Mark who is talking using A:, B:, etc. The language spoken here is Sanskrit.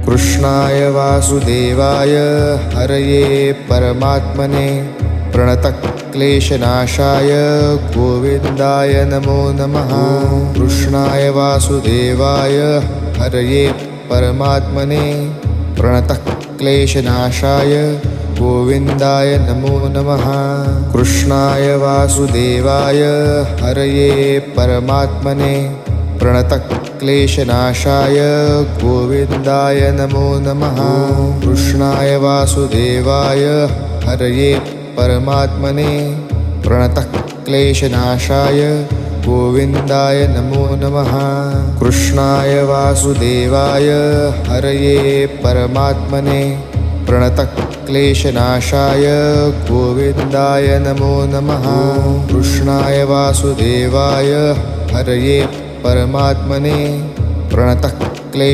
A: कृष्णाय वासुदेवाय हरये परमात्मने प्रणतक्लेशनाशाय गोविन्दाय नमो नमः। कृष्णाय वासुदेवाय हरये परमात्मने प्रणतक्लेशनाशाय गोविन्दाय नमो नमः। कृष्णाय वासुदेवाय हरये परमात्मने प्रणतक्लेशनाशाय गोविन्दाय नमो नमः। कृष्णाय वासुदेवाय हरये परमात्मने प्रणतक्लेशनाशाय गोविन्दाय नमो नमः। कृष्णाय वासुदेवाय हरये परमात्मने प्रणतक्लेशनाशाय गोविन्दाय नमो नमः। कृष्णाय वासुदेवाय हरये परमात्मने प्रणतक्लेशनाशाय